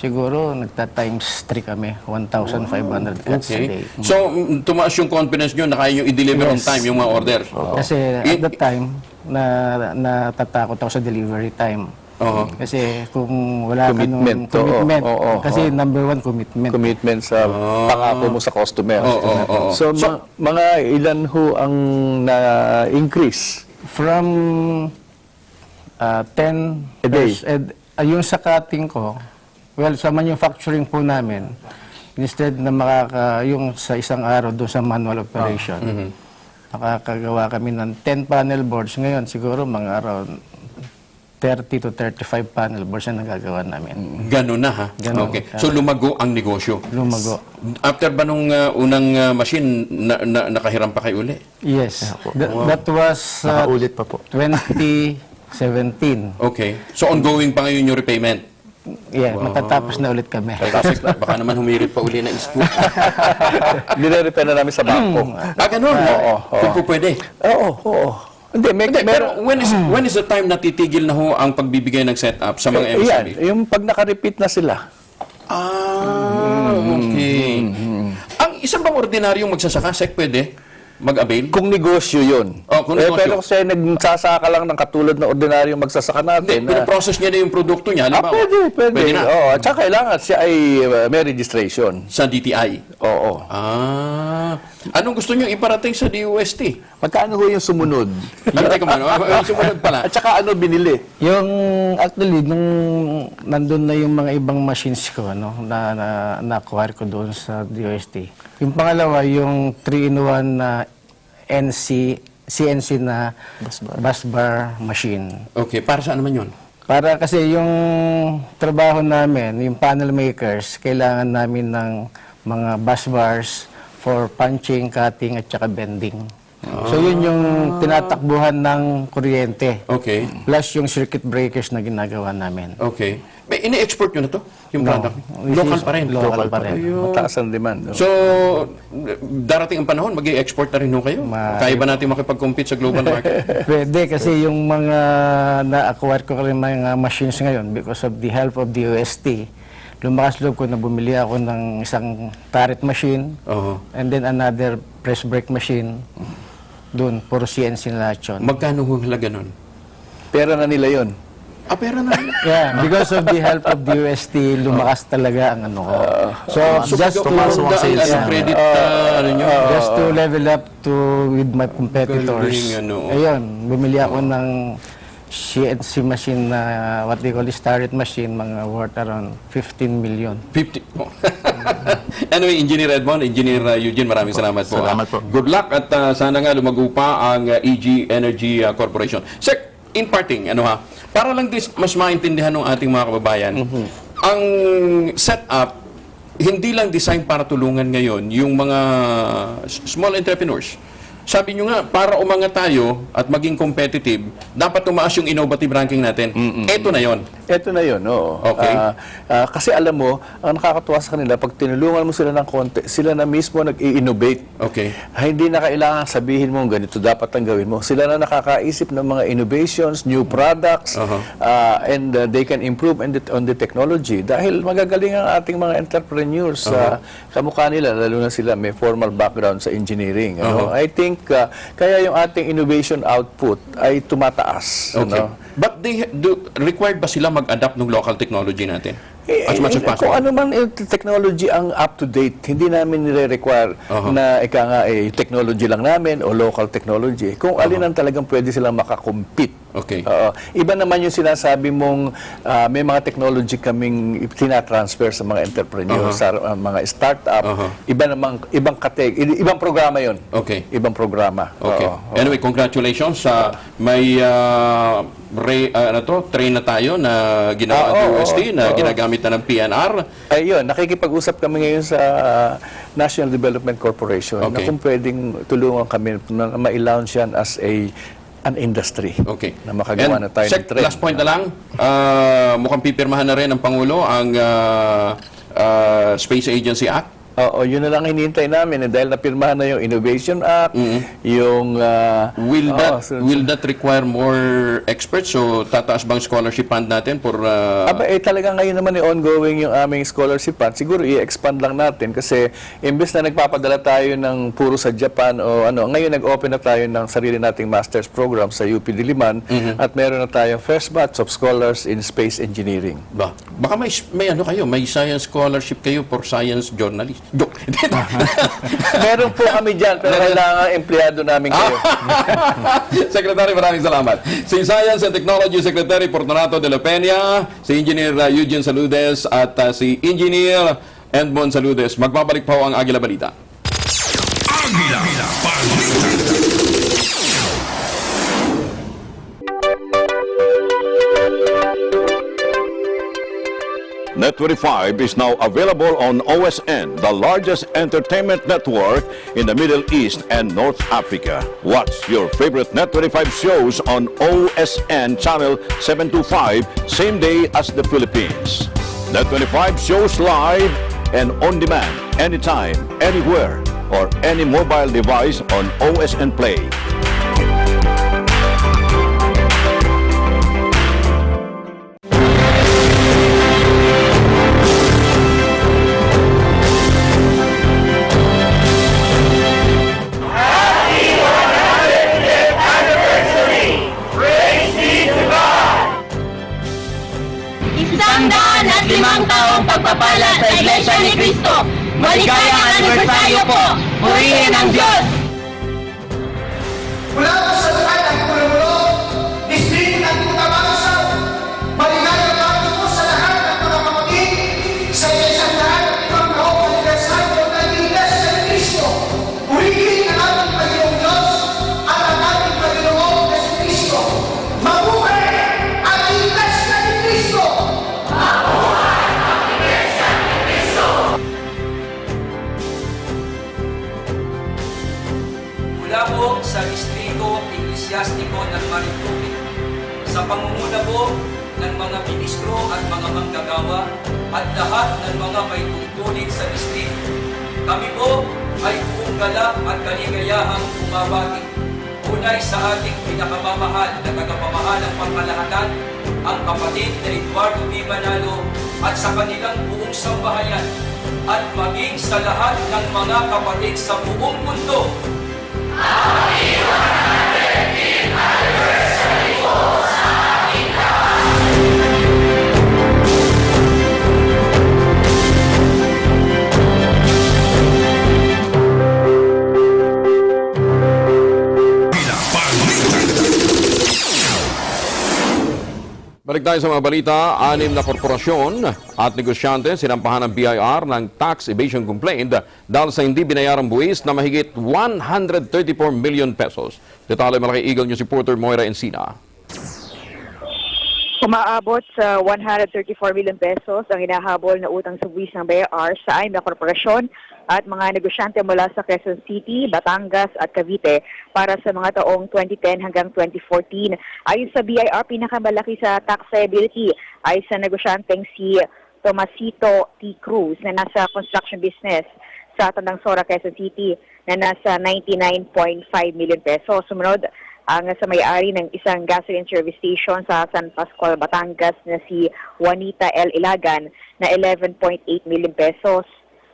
siguro nagta-times 3 kami, 1,500 cuts a day. So, tumaas yung confidence nyo na kaya nyo i-deliver on time yung mga order. Kasi at that time, natatakot ako sa delivery time. Kasi kung wala ka nung commitment, kasi number one, commitment. Commitment sa pangako mo sa customer. So, mga ilan ho ang na-increase? From 10 a day. Yung sa cutting ko, well, sa manufacturing po namin, instead na yung sa isang araw doon sa manual operation, nakakagawa kami ng 10 panel boards. Ngayon, siguro mga around 30 to 35 panel boards na nagagawa namin. Ganun na ha? Ganun. Okay. So lumago ang negosyo? Lumago. After ba nung unang machine, nakahiram pa kayo uli? Yes. That was Nakaulit pa po. 2017. Okay. So ongoing pa ngayon yung repayment? Yeah, matatapos na ulit kami. Tapos baka naman humirit pa uli ng isko. Nire-repair na namin sa bangko. Ganun? Kung po pwede? Oo. Hindi, pero when is the time na titigil na ho ang pagbibigay ng setup sa mga MSME? Yung pag naka-repeat na sila. Okay. Ang isang bang ordinaryong magsasaka, Sek, pwede mag-avail? Kung negosyo yun. Kung negosyo. Pero kasi nagsasaka lang ng katulad ng ordinaryong magsasaka natin. Pero process niya na yung produkto niya. Pwede na. At saka kailangan siya ay may registration. Sa DTI? Oo. Anong gusto niyo iparating sa DOST? Magkano ho yung sumunod? Teka muna, yung sumunod pala. At saka ano binili? Yung, actually, nung nandun na yung mga ibang machines ko, na-acquire ko doon sa DOST. Yung pangalawa, yung 3-in-1 na CNC na busbar machine. Okay, para saan naman yun? Para kasi yung trabaho namin, yung panel makers, kailangan namin ng mga bus bars for punching, cutting, at saka bending. So yun yung tinatakbuhan ng kuryente. Okay. Plus yung circuit breakers na ginagawa namin. Okay. May ini-export nyo na to? Yung product? Local pa rin? Local pa rin. Mataas ang demand. So, darating ang panahon, mag-i-export na rin ho kayo? Kaya ba natin makipag-compete sa global market? Pwede kasi yung mga na-acquire ko rin mga machines ngayon because of the help of the OST. Lumakas loob ko na bumili ako ng isang turret machine and then another press brake machine. Doon, puro CNC na lahat yun. Magkano ho halaga nun? Pera na nila yun. Pera na nila? Yeah, because of the help of the UST, lumakas talaga ang ano ko. So, just to level up with my competitors, ayun, bumili ako ng CNC machine na what they call the turret machine, mga worth around 15 million. 50? Anyway, Engineer Edmond, Engineer Eugene, maraming salamat po. Salamat po. Good luck at sana nga lumago pa ang EG Energy Corporation. Sir, in parting, para lang mas maintindihan ng ating mga kababayan, ang setup, hindi lang design para tulungan ngayon yung mga small entrepreneurs. Sabi nyo nga, para umangat tayo at maging competitive, dapat tumaas yung innovative ranking natin. Ito na yon. Ito na yun, oo. Okay. Kasi alam mo, ang nakakatuwa sa kanila, pag tinulungan mo sila ng konti, sila na mismo nag-i-innovate. Okay. Hindi na kailangan sabihin mo, ganito dapat ang gawin mo. Sila na nakakaisip ng mga innovations, new products, and they can improve on the technology. Dahil magagaling ang ating mga entrepreneurs. Kamukha nila, lalo na sila may formal background sa engineering. I think kaya yung ating innovation output ay tumataas. Okay. But required ba sila mag-adapt ng local technology natin? As much as possible. Kung ano man technology ang up-to-date, hindi namin nire-require na technology lang namin o local technology. Kung alin ang talagang pwede silang makakompete. Okay. Iba naman yung sinasabi mong may mga technology kaming tinatransfer sa mga entrepreneurs, sa mga startup. Iba namang, ibang programa yon. Okay. Ibang programa. Okay. Anyway, congratulations sa may train na tayo na ginawa ng UST, na ginagamit na ng PNR. Ayun, nakikipag-usap kami ngayon sa National Development Corporation na kung pwedeng tulungan kami na ma-launch yan as an industry. Okay. Na makagawa na tayo ng trend. Last point na lang, mukhang pipirmahan na rin ng Pangulo ang Space Agency Act. Oo, yun na lang hinihintay namin dahil napirmahan na yung Innovation Act, yung... Will that require more experts? So, tataas bang scholarship fund natin for... talaga ngayon naman ongoing yung aming scholarship fund. Siguro i-expand lang natin kasi imbes na nagpapadala tayo ng puro sa Japan o ngayon nag-open na tayo ng sarili nating master's program sa UP Diliman at meron na tayong first batch of scholars in space engineering. Baka may science scholarship kayo for science journalist. Meron po kami dyan, pero kailangan empleyado namin kayo. Secretary, maraming salamat. Si Science and Technology Secretary Fortunato de la Peña, si Engineer Eugene Saludes at si Engineer Edmond Saludes. Magbabalik po ang Agila Balita. Agila Balita. Net25 is now available on OSN, the largest entertainment network in the Middle East and North Africa. Watch your favorite Net25 shows on OSN channel 725, same day as the Philippines. Net25 shows live and on demand, anytime, anywhere, or any mobile device on OSN Play. Limang taong pagpapala sa Iglesia ni Cristo. Maligayang anibersaryo po. Purihin ang Diyos. Mula po sa lahat ng Pulo-Pulo, distrito ng Kutabangsa, maligayang araw po sa lahat ng mga kapatid sa isang lahat ng limang taong anibersaryo ng Iglesia ni Cristo. Purihin ang ating Panginoong Diyos at ang ating Panginoong Jesucristo. Mabuhay ang Iglesia ni Cristo! Mula po sa Distrito Eklesyastiko ng Marinduque, sa pangunguna po ng mga ministro at mga manggagawa at lahat ng mga may tungkulin sa distrito, kami po ay buong galak at kaligayahang bumabati. Unay sa ating pinakamamahal na tagapamahalang pangkalahatan, ang kapatid na Eduardo V. Manalo at sa kanilang buong sambahayan at maging sa lahat ng mga kapatid sa buong mundo. Happy 110th anniversary po sa ating lahat! Balik tayo sa mga balita. 6 na korporasyon at negosyante sinampahan ng BIR ng tax evasion complaint dahil sa hindi binayarang buwis na mahigit 134 million pesos. Detalye malaki Eagle News reporter Moira Encina. Umaabot sa 134 million pesos ang hinahabol na utang sa buwis ng BIR sa 6 na korporasyon at mga negosyante mula sa Quezon City, Batangas at Cavite para sa mga taong 2010 hanggang 2014. Ayon sa BIR, pinakamalaki sa taxability ay sa negosyanteng si Tomasito T. Cruz na nasa construction business sa Tandangsora, Quezon City na nasa 99.5 million pesos. Sumunod ang sa may-ari ng isang gasoline service station sa San Pascual, Batangas na si Juanita L. Ilagan na 11.8 million pesos.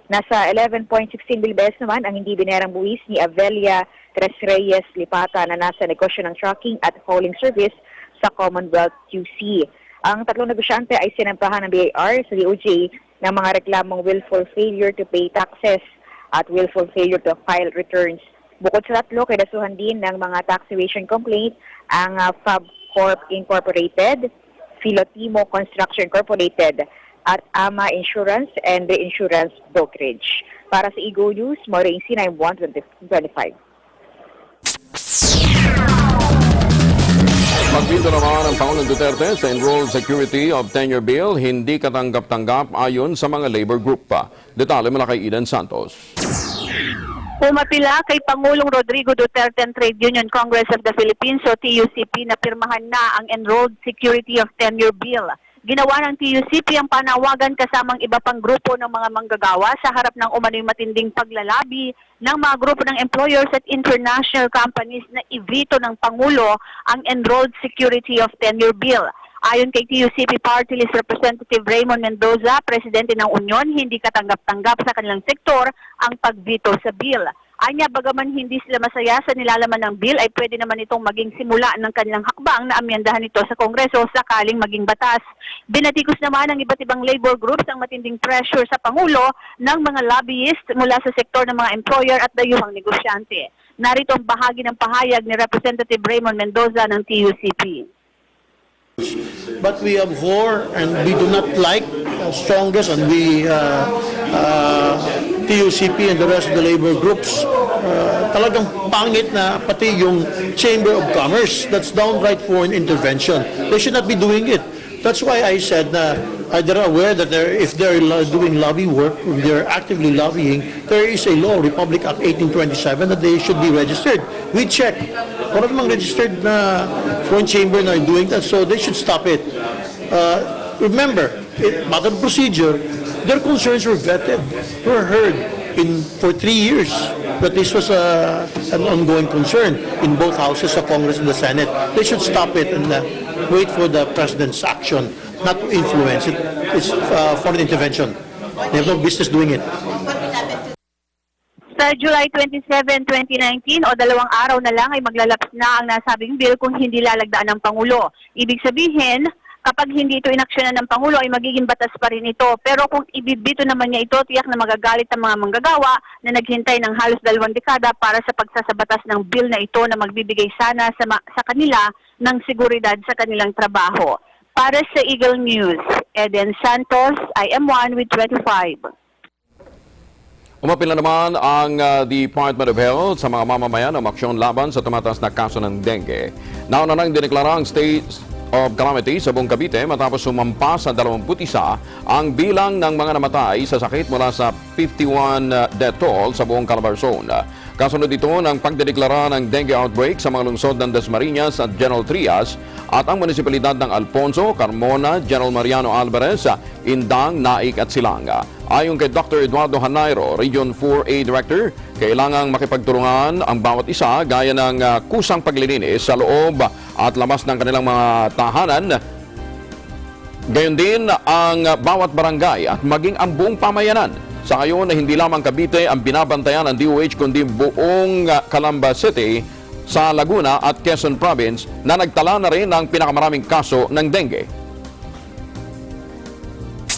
Nasa 11.16 million pesos naman ang hindi binayarang buwis ni Avelia Tres Reyes Lipata na nasa negosyo ng trucking at hauling service sa Commonwealth QC. Ang tatlong negosyante ay sinampahan ng BIR sa DOJ ng mga reklamong willful failure to pay taxes at willful failure to file returns. Bukod sa tatlo, kinasuhan din ng mga tax evasion complaint ang Fab Corp Incorporated, Filotimo Construction Incorporated, at AMA Insurance and Reinsurance Brokerage. Para sa Eagle News, Maureen C91 2025. Pagpinto naman ng Pangulong Duterte sa Enrolled Security of Tenure Bill, hindi katanggap-tanggap ayon sa mga labor group pa. Detalye mula kay Eden Santos. Pumapila kay Pangulong Rodrigo Duterte and Trade Union Congress of the Philippines o TUCP na pirmahan na ang Enrolled Security of Tenure Bill. Ginawa ng TUCP ang panawagan kasamang iba pang grupo ng mga manggagawa sa harap ng umano'y matinding paglalabi ng mga grupo ng employers at international companies na i-veto ng Pangulo ang Enrolled Security of Tenure Bill. Ayon kay TUCP Party List Representative Raymond Mendoza, presidente ng Union, hindi katanggap-tanggap sa kanilang sektor ang pag-veto sa bill. Anya, bagaman hindi sila masaya sa nilalaman ng bill, ay pwede naman itong maging simula ng kanilang hakbang na amyendahan ito sa Kongreso sakaling maging batas. Binatikos naman ng iba't ibang labor groups ang matinding pressure sa Pangulo ng mga lobbyist mula sa sektor ng mga employer at dayuhang negosyante. Narito ang bahagi ng pahayag ni Representative Raymond Mendoza ng TUCP. But we abhor and we do not like strongest, and we TUCP and the rest of the labor groups talagang pangit na pati yung Chamber of Commerce, that's downright foreign intervention. They should not be doing it. That's why I said na they're aware that if they're doing lobby work, if they're actively lobbying, there is a law, Republic Act 1827, that they should be registered. We check. Wala namang registered na foreign chamber na doing that, so they should stop it. Remember, matter of procedure, their concerns were vetted, were heard for 3 years, that this was an ongoing concern in both houses of Congress and the Senate. They should stop it and wait for the President's action, not to influence it. It's foreign intervention. They have no business doing it. Sa July 27, 2019 o 2 araw na lang ay maglalaps na ang nasabing bill kung hindi lalagdaan ng Pangulo. Ibig sabihin, kapag hindi ito inaksyonan ng Pangulo ay magiging batas pa rin ito. Pero kung ibibito naman niya ito, tiyak na magagalit ang mga manggagawa na naghintay ng halos 2 dekada para sa pagsasabatas ng bill na ito na magbibigay sana sa kanila ng seguridad sa kanilang trabaho. Para sa Eagle News, Eden Santos, IM1 with 25. Umapila naman ang Department of Health sa mga mamamayan ng aksyon laban sa tumataas na kaso ng dengue. Nauna nang dineklara ang state of calamity sa buong Cavite matapos sumampa sa 21 ang bilang ng mga namatay sa sakit mula sa 51 death toll sa buong Calabarzon. Kasunod ito ng pagdedeklara ng dengue outbreak sa mga lungsod ng Dasmariñas at General Trias at ang munisipalidad ng Alfonso, Carmona, General Mariano Alvarez, Indang, Naik at Silanga. Ayon kay Dr. Eduardo Hanairo, Region 4A Director, kailangang makipagtulungan ang bawat isa gaya ng kusang paglilinis sa loob at labas ng kanilang mga tahanan. Gayon din ang bawat barangay at maging ang buong pamayanan. Sa ngayon na hindi lamang Cavite ang binabantayan ng DOH kundi buong Calamba City sa Laguna at Quezon Province na nagtala na rin ng pinakamaraming kaso ng dengue.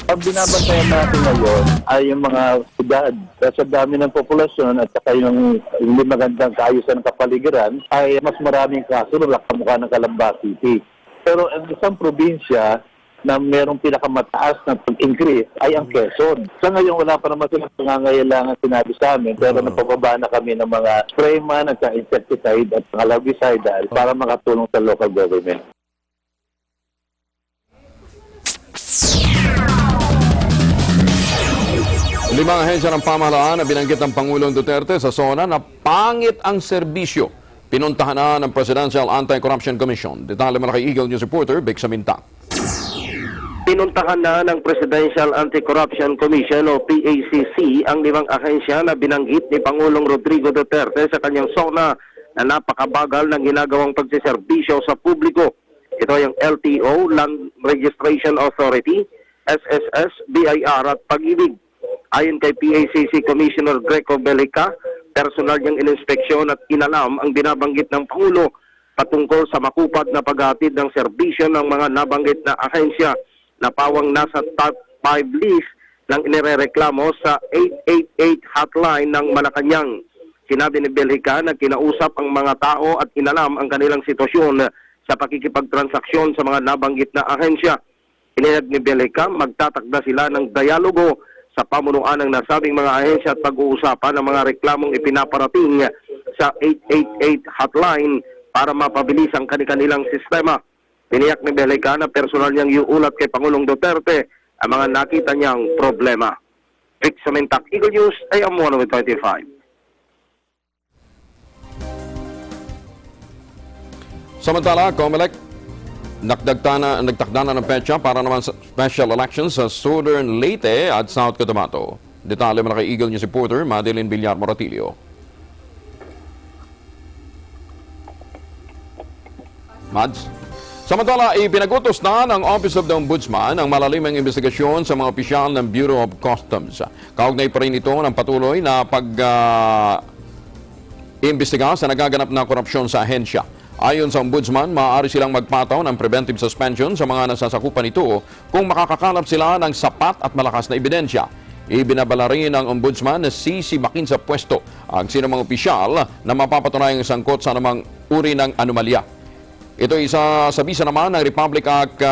Ang binabantayan natin ngayon ay yung mga syudad. Sa dami ng populasyon at saka yung hindi magandang kaayusan ng kapaligiran ay mas maraming kaso na kamukha ng Calamba City. Pero ang isang probinsya na merong pinakamataas na pag-increase ay ang Quezon. Sa ngayon, wala pa naman silang pangangailangan sinabi sa amin, pero napababa na kami ng mga sprayman at insecticide at larvicidal para makatulong sa local government. Limang ahensya ng pamahalaan na binanggit ng Pangulong Duterte sa SONA na pangit ang serbisyo. Pinuntahan na ng Presidential Anti-Corruption Commission. Detalye mo na kay Eagle News reporter Vic Saminta. Pinuntahan na ng Presidential Anti-Corruption Commission o PACC ang 5 ahensya na binanggit ni Pangulong Rodrigo Duterte sa kanyang SONA na napakabagal ng ginagawang pagsiserbisyo sa publiko. Ito ay ang LTO, Land Registration Authority, SSS, BIR at Pag-ibig. Ayon kay PACC Commissioner Greco Balita, personal niyang ininspeksyon at inalam ang binabanggit ng Pangulo patungkol sa makupad na paghatid ng serbisyo ng mga nabanggit na ahensya na pawang nasa top 5 list ng inirereklamo sa 888 hotline ng Malacanang. Sinabi ni Belhica na kinausap ang mga tao at inalam ang kanilang sitwasyon sa pakikipagtransaksyon sa mga nabanggit na ahensya. Inihag ni Belhica, magtatakda sila ng dialogo sa pamunuan ng nasabing mga ahensya at pag-uusapan ng mga reklamong ipinaparating sa 888 hotline para mapabilis ang kanilang sistema. Tiniyak ni Belhica na personal niyang iuulat kay Pangulong Duterte ang mga nakita niyang problema. Vic Samintak, Eagle News, IM1 with 25. Samantala, COMELEC Nagtakda na ng petsa para naman sa special elections sa Southern Leyte at South Cotabato. Detalye mula kay Eagle News reporter Madeline Villar Moratilio. Mads? Samantala, ipinagutos na ng Office of the Ombudsman ang malalimang investigasyon sa mga opisyal ng Bureau of Customs. Kaugnay pa rin ito ng patuloy na pag-imbestiga sa nagaganap na korupsyon sa ahensya. Ayon sa Ombudsman, maaari silang magpataw ng preventive suspension sa mga nasasakupan nito kung makakakalap sila ng sapat at malakas na ebidensya. Ibinabala rin ng Ombudsman na sisibakin sa pwesto ang sinumang opisyal na mapapatunayang sangkot sa anumang uri ng anomalya. Ito isa sa bisa naman ng Republic Act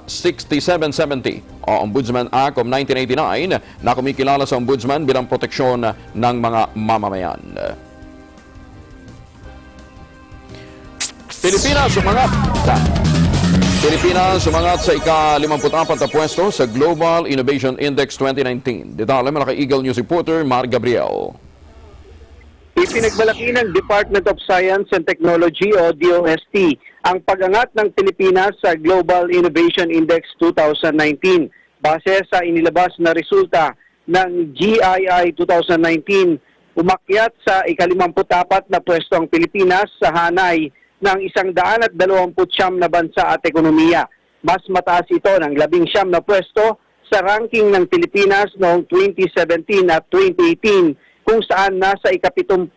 6770 o Ombudsman Act of 1989 na kumikilala sa Ombudsman bilang proteksyon ng mga mamamayan. Pilipinas sumangat sa ika-54 na pwesto sa Global Innovation Index 2019. Detalye mula kay Eagle News reporter Mar Gabriel. Ipinagmalaki ng Department of Science and Technology o DOST ang pag-angat ng Pilipinas sa Global Innovation Index 2019 base sa inilabas na resulta ng GII 2019. Umakyat sa ika-54 na pwesto ang Pilipinas sa hanay ng 129 na bansa at ekonomiya. Mas mataas ito ng 19 na pwesto sa ranking ng Pilipinas noong 2017 at 2018 kung saan nasa ika-73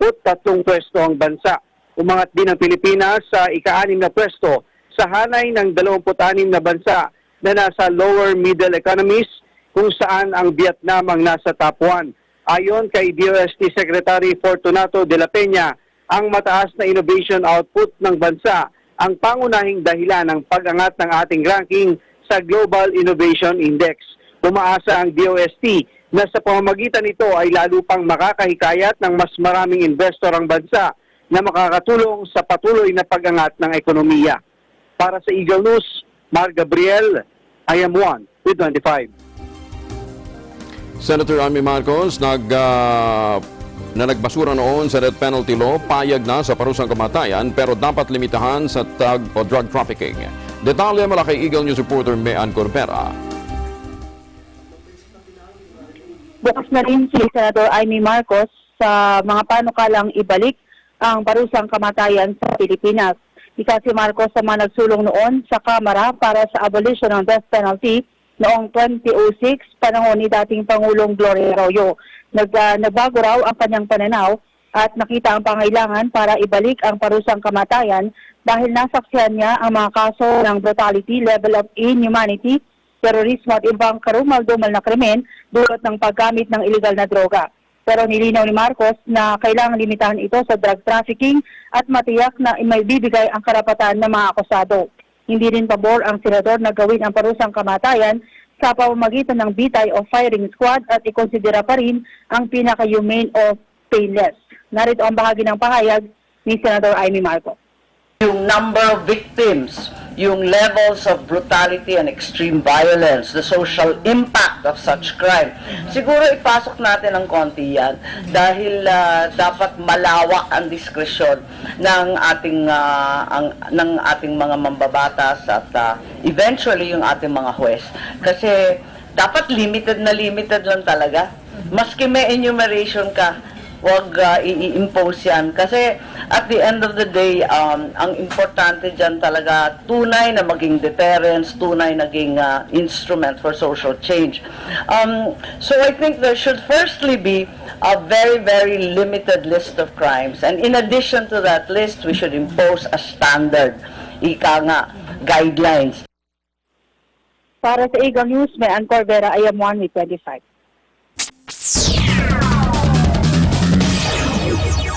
pwesto ang bansa. Umangat din ang Pilipinas sa ika-6 na pwesto sa hanay ng 26 na bansa na nasa lower middle economies kung saan ang Vietnam ang nasa top 1. Ayon kay DOST Secretary Fortunato de la Peña, ang mataas na innovation output ng bansa ang pangunahing dahilan ng pag-angat ng ating ranking sa Global Innovation Index. Umaasa ang DOST na sa pamamagitan nito ay lalo pang makakahikayat ng mas maraming investor ang bansa na makakatulong sa patuloy na pag-angat ng ekonomiya. Para sa Eagle News, Mar Gabriel, I am one with 25. Senator Amy Marcos na nagbasura noon sa death penalty law, payag na sa parusang kamatayan pero dapat limitahan sa drug trafficking. Detalye mula kay Eagle News reporter Mean Corbera. Bukas na rin si Senator Amy Marcos sa mga panukalang ibalik ang parusang kamatayan sa Pilipinas. Isa si Marcos sa mga nagsulong noon sa Kamara para sa abolition ng death penalty noong 2006, panahon ni dating Pangulong Gloria Arroyo. Nagbago raw ang kanyang pananaw at nakita ang pangailangan para ibalik ang parusang kamatayan dahil nasaksihan niya ang mga kaso ng brutality, level of inhumanity, terorismo at ibang karumal-dumal na krimen dulot ng paggamit ng iligal na droga. Pero nilinaw ni Marcos na kailangan limitahan ito sa drug trafficking at matiyak na may bibigay ang karapatan ng mga akusado. Hindi rin pabor ang senador na gawin ang parusang kamatayan sa pamamagitan ng bitay o firing squad at ikonsidera pa rin ang pinaka-humane o painless. Narito ang bahagi ng pahayag ni Senator Amy Marcos. Yung number of victims, yung levels of brutality and extreme violence, the social impact of such crime. Siguro ipasok natin ng konti yan dahil dapat malawak ang diskresyon ng ating mga mambabatas at eventually yung ating mga huwes. Kasi dapat limited lang talaga. Maski may enumeration ka, huwag i-impose yan. Kasi at the end of the day, ang importante dyan talaga, tunay na maging deterrence, tunay naging instrument for social change. So I think there should firstly be a very, very limited list of crimes. And in addition to that list, we should impose a standard, guidelines. Para sa Eagle News, may Ann Corvera, I am 1 with 25.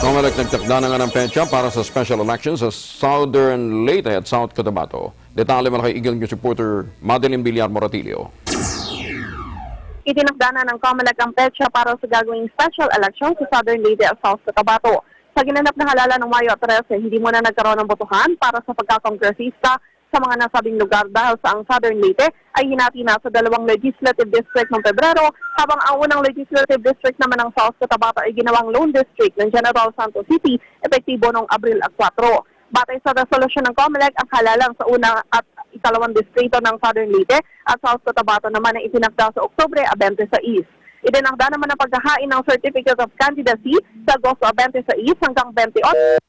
Comelec nagtakda na nga ng petsa para sa special elections sa Southern Leyte at South Cotabato. Detalye mula kay Eagle News reporter Madeline Villar Moratilio. Itinakda na ng Comelec ang petsa para sa gagawing special elections sa Southern Leyte at South Cotabato. Sa ginanap na halalan ng Mayo 13, hindi muna nagkaroon ng botohan para sa pagkakongresista sa mga nasabing lugar dahil sa ang Southern Leyte ay hinati na sa 2 legislative district noong Pebrero, habang ang unang legislative district naman ng South Cotabato ay ginawang lone district ng General Santos City, epektibo noong Abril 4. Batay sa resolusyon ng COMELEC, ang halalang sa una at ikalawang distrito ng Southern Leyte at South Cotabato naman ang itinakda sa Oktubre 26. Idinakda naman ang paghahain ng Certificate of Candidacy sa Agosto 26 hanggang 28.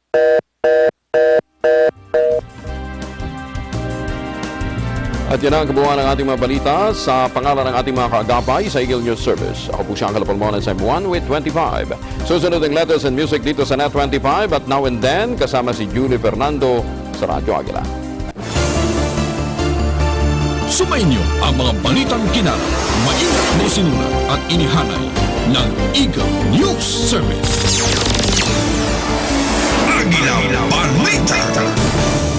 At yan ang kabuuan ng ating mga balita sa pangalan ng ating mga kaagapay sa Eagle News Service. Ako po siya ang kalapalmonan sa M1 with 25. Susunod ang letters and music dito sa Net 25 at Now and Then kasama si Julie Fernando sa Radyo Agila. Sumainyo ang mga balitang kinara, maingat na isinulat at inihanay ng Eagle News Service. Agila Balita!